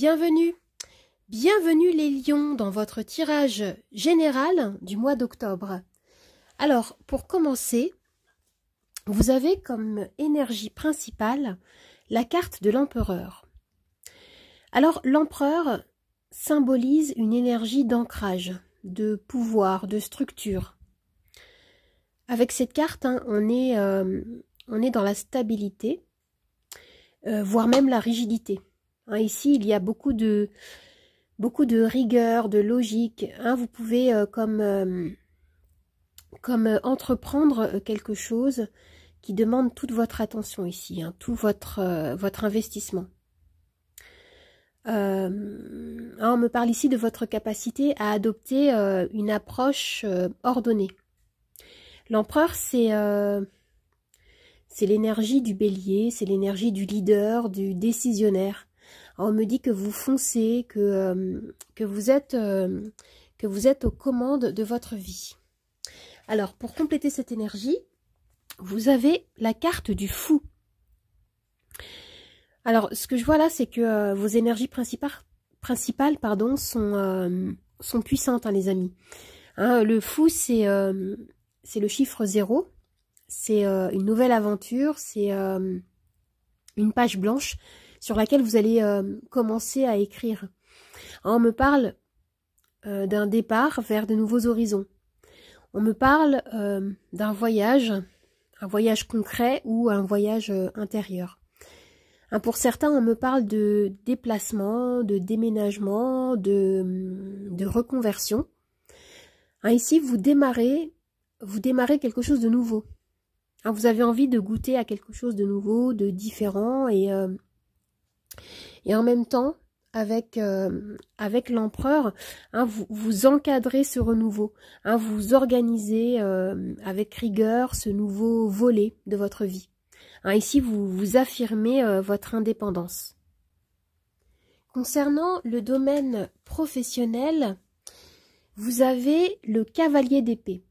Bienvenue, bienvenue les lions dans votre tirage général du mois d'octobre. Alors, pour commencer, vous avez comme énergie principale la carte de l'empereur. Alors, l'empereur symbolise une énergie d'ancrage, de pouvoir, de structure. Avec cette carte, on est dans la stabilité, voire même la rigidité. Ici, il y a beaucoup de rigueur, de logique. Vous pouvez comme entreprendre quelque chose qui demande toute votre attention ici, tout votre investissement. On me parle ici de votre capacité à adopter une approche ordonnée. L'empereur, c'est l'énergie du bélier, c'est l'énergie du leader, du décisionnaire. On me dit que vous foncez, que vous êtes aux commandes de votre vie. Alors, pour compléter cette énergie, vous avez la carte du fou. Alors, ce que je vois là, c'est que vos énergies principales sont puissantes, les amis. Le fou, c'est le chiffre 0. C'est une nouvelle aventure, c'est une page blanche sur laquelle vous allez commencer à écrire. On me parle d'un départ vers de nouveaux horizons. On me parle d'un voyage, un voyage concret ou un voyage intérieur. Pour certains, on me parle de déplacement, de déménagement, de reconversion. Ici, vous démarrez quelque chose de nouveau. Vous avez envie de goûter à quelque chose de nouveau, de différent, et en même temps, avec l'empereur, vous encadrez ce renouveau, vous organisez avec rigueur ce nouveau volet de votre vie. Ici, vous affirmez votre indépendance. Concernant le domaine professionnel, vous avez le cavalier d'épée.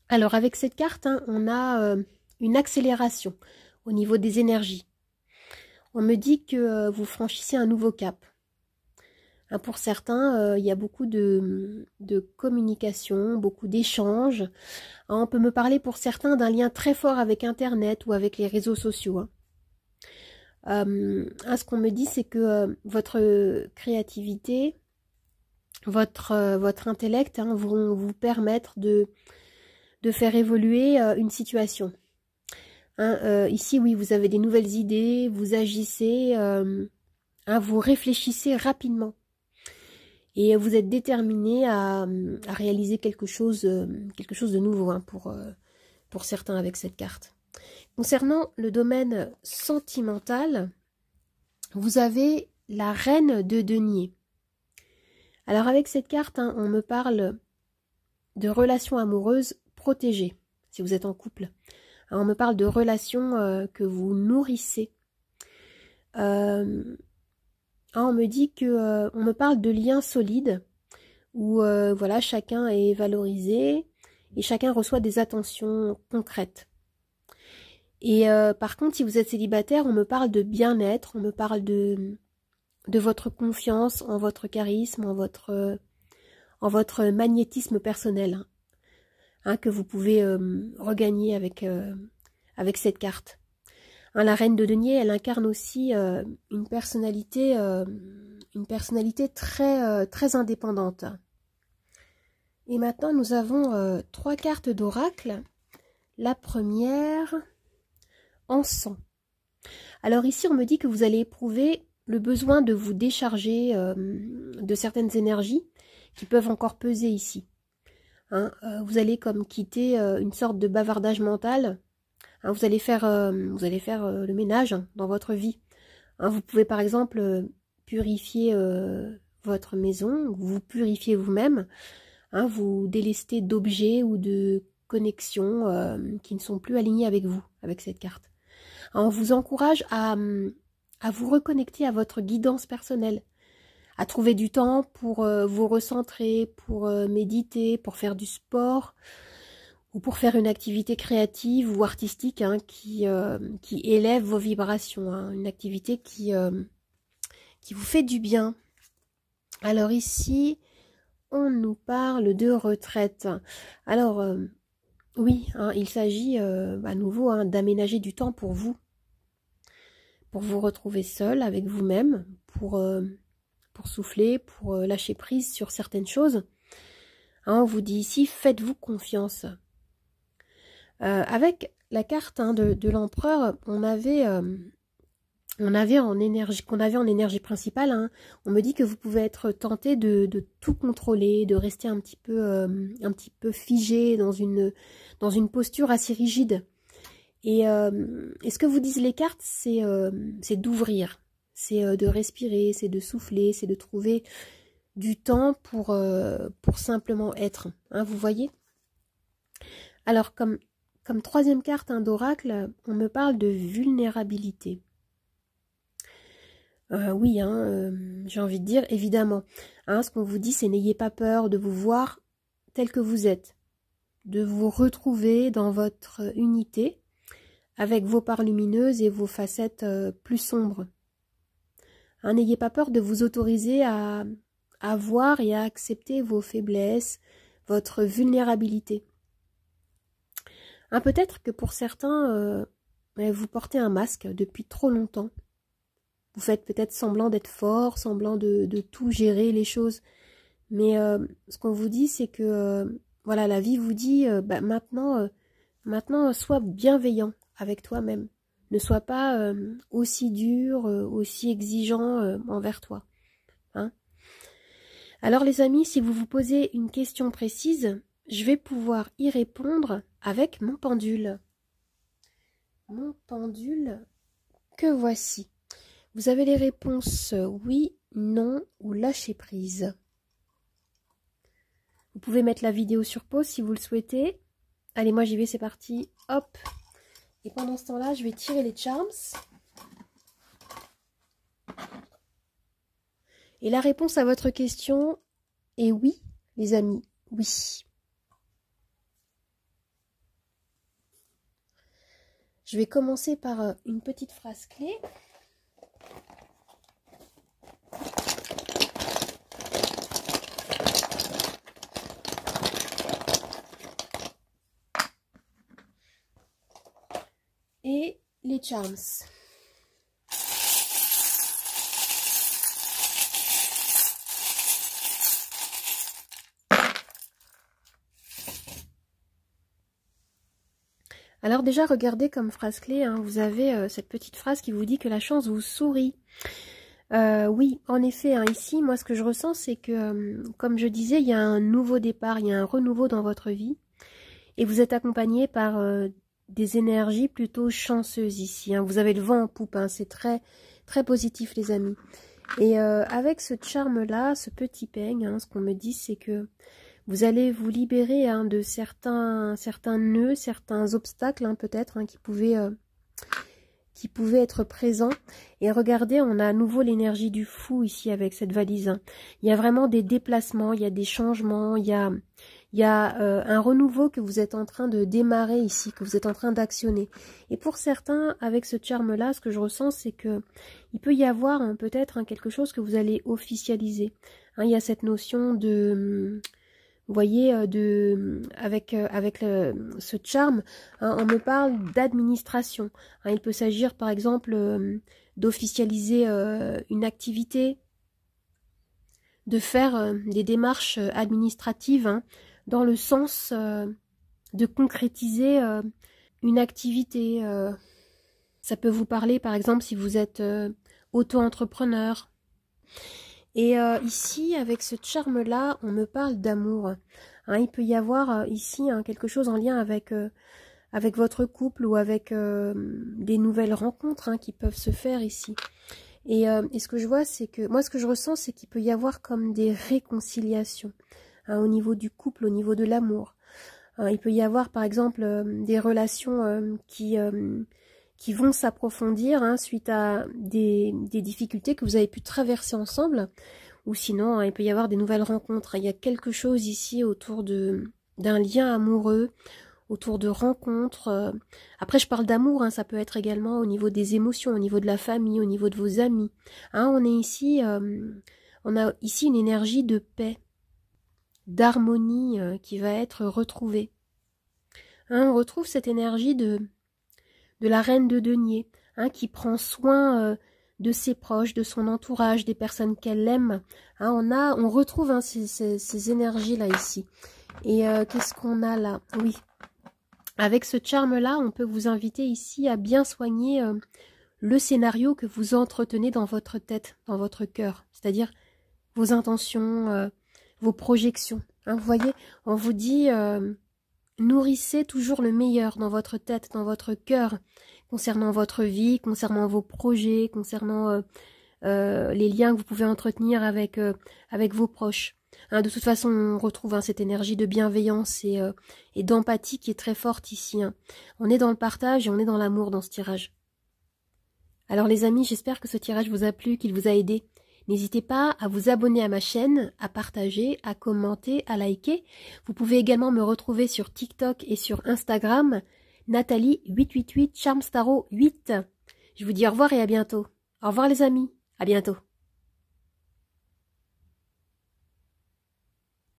Alors, avec cette carte, on a une accélération au niveau des énergies. On me dit que vous franchissez un nouveau cap. Pour certains, il y a beaucoup de communication, beaucoup d'échanges. On peut me parler pour certains d'un lien très fort avec Internet ou avec les réseaux sociaux. Ce qu'on me dit, c'est que votre créativité, votre intellect vont vous permettre de faire évoluer une situation. Ici, oui, vous avez des nouvelles idées, vous agissez, vous réfléchissez rapidement. Et vous êtes déterminé à réaliser quelque chose de nouveau pour certains avec cette carte. Concernant le domaine sentimental, vous avez la reine de denier. Alors avec cette carte, on me parle de relations amoureuses protégées, si vous êtes en couple. On me parle de relations que vous nourrissez. On me dit que on me parle de liens solides où voilà, chacun est valorisé et chacun reçoit des attentions concrètes. Et par contre, si vous êtes célibataire, on me parle de bien-être, on me parle de votre confiance en votre charisme, en votre magnétisme personnel, que vous pouvez regagner avec cette carte. La reine de denier, elle incarne aussi une personnalité très indépendante. Et maintenant, nous avons 3 cartes d'oracle. La première, en sang. Alors ici, on me dit que vous allez éprouver le besoin de vous décharger de certaines énergies qui peuvent encore peser ici. Vous allez comme quitter une sorte de bavardage mental. Vous allez faire le ménage dans votre vie. Vous pouvez par exemple purifier votre maison, vous purifiez vous-même, vous délestez d'objets ou de connexions qui ne sont plus alignés avec vous, avec cette carte. On vous encourage à vous reconnecter à votre guidance personnelle, à trouver du temps pour vous recentrer, pour méditer, pour faire du sport, ou pour faire une activité créative ou artistique qui élève vos vibrations, une activité qui qui vous fait du bien. Alors ici, on nous parle de retraite. Alors, oui, hein, il s'agit à nouveau hein, d'aménager du temps pour vous retrouver seul avec vous-même, pour souffler, pour lâcher prise sur certaines choses. Hein, on vous dit ici, faites-vous confiance. Avec la carte hein, de l'empereur, qu'on avait en énergie principale, hein, on me dit que vous pouvez être tenté de tout contrôler, de rester un petit peu figé dans une posture assez rigide. Et ce que vous disent les cartes, c'est d'ouvrir, c'est de respirer, c'est de souffler, c'est de trouver du temps pour simplement être. Hein, vous voyez? Alors, comme troisième carte hein, d'oracle, on me parle de vulnérabilité. Oui, hein, j'ai envie de dire, évidemment. Hein, ce qu'on vous dit, c'est n'ayez pas peur de vous voir tel que vous êtes, de vous retrouver dans votre unité, avec vos parts lumineuses et vos facettes plus sombres. Hein, n'ayez pas peur de vous autoriser à voir et à accepter vos faiblesses, votre vulnérabilité. Hein, peut-être que pour certains, vous portez un masque depuis trop longtemps. Vous faites peut-être semblant d'être fort, semblant de tout gérer les choses. Mais ce qu'on vous dit, c'est que voilà, la vie vous dit maintenant, sois bienveillant avec toi-même. Ne sois pas aussi dur, aussi exigeant envers toi. Hein? Alors les amis, si vous vous posez une question précise, je vais pouvoir y répondre avec mon pendule. Mon pendule que voici. Vous avez les réponses oui, non ou lâcher prise. Vous pouvez mettre la vidéo sur pause si vous le souhaitez. Allez, moi j'y vais, c'est parti. Hop. Et pendant ce temps-là, je vais tirer les charms. Et la réponse à votre question est oui, les amis, oui. Je vais commencer par une petite phrase clé. Et les charms. Alors déjà, regardez comme phrase clé, hein, vous avez cette petite phrase qui vous dit que la chance vous sourit. Oui, en effet, hein, ici, moi ce que je ressens, c'est que, comme je disais, il y a un nouveau départ, il y a un renouveau dans votre vie. Et vous êtes accompagné par des énergies plutôt chanceuses ici. Hein. Vous avez le vent en poupe, hein, c'est très, très positif les amis. Et avec ce charme-là, ce petit peigne, hein, ce qu'on me dit, c'est que vous allez vous libérer hein, de certains nœuds, certains obstacles hein, peut-être hein, qui pouvaient être présents. Et regardez, on a à nouveau l'énergie du fou ici avec cette valise. Hein. Il y a vraiment des déplacements, il y a des changements, il y a un renouveau que vous êtes en train de démarrer ici, que vous êtes en train d'actionner. Et pour certains, avec ce charme-là, ce que je ressens, c'est que il peut y avoir hein, peut-être hein, quelque chose que vous allez officialiser. Hein, il y a cette notion de... Vous voyez, avec ce charme, hein, on me parle d'administration. Hein, il peut s'agir par exemple d'officialiser une activité, de faire des démarches administratives hein, dans le sens de concrétiser une activité. Ça peut vous parler par exemple si vous êtes auto-entrepreneur. Et ici, avec ce charme-là, on me parle d'amour. Hein, il peut y avoir ici hein, quelque chose en lien avec votre couple ou avec des nouvelles rencontres hein, qui peuvent se faire ici. Et ce que je vois, c'est que... Moi, ce que je ressens, c'est qu'il peut y avoir comme des réconciliations hein, au niveau du couple, au niveau de l'amour. Hein, il peut y avoir, par exemple, des relations qui vont s'approfondir hein, suite à des difficultés que vous avez pu traverser ensemble, ou sinon hein, il peut y avoir des nouvelles rencontres. Il y a quelque chose ici autour d'un lien amoureux, autour de rencontres. Après, je parle d'amour, hein, ça peut être également au niveau des émotions, au niveau de la famille, au niveau de vos amis. Hein, on a ici une énergie de paix, d'harmonie qui va être retrouvée. Hein, on retrouve cette énergie de la reine de denier, hein, qui prend soin de ses proches, de son entourage, des personnes qu'elle aime. Hein, on retrouve hein, ces énergies-là ici. Et qu'est-ce qu'on a là? Oui. Avec ce charme-là, on peut vous inviter ici à bien soigner le scénario que vous entretenez dans votre tête, dans votre cœur. C'est-à-dire vos intentions, vos projections. Hein, vous voyez, on vous dit, nourrissez toujours le meilleur dans votre tête, dans votre cœur, concernant votre vie, concernant vos projets, concernant les liens que vous pouvez entretenir avec vos proches. Hein, de toute façon, on retrouve hein, cette énergie de bienveillance et d'empathie qui est très forte ici. Hein. On est dans le partage et on est dans l'amour dans ce tirage. Alors les amis, j'espère que ce tirage vous a plu, qu'il vous a aidé. N'hésitez pas à vous abonner à ma chaîne, à partager, à commenter, à liker. Vous pouvez également me retrouver sur TikTok et sur Instagram, Nathalie888 Charmstaro 8. Je vous dis au revoir et à bientôt. Au revoir les amis, à bientôt.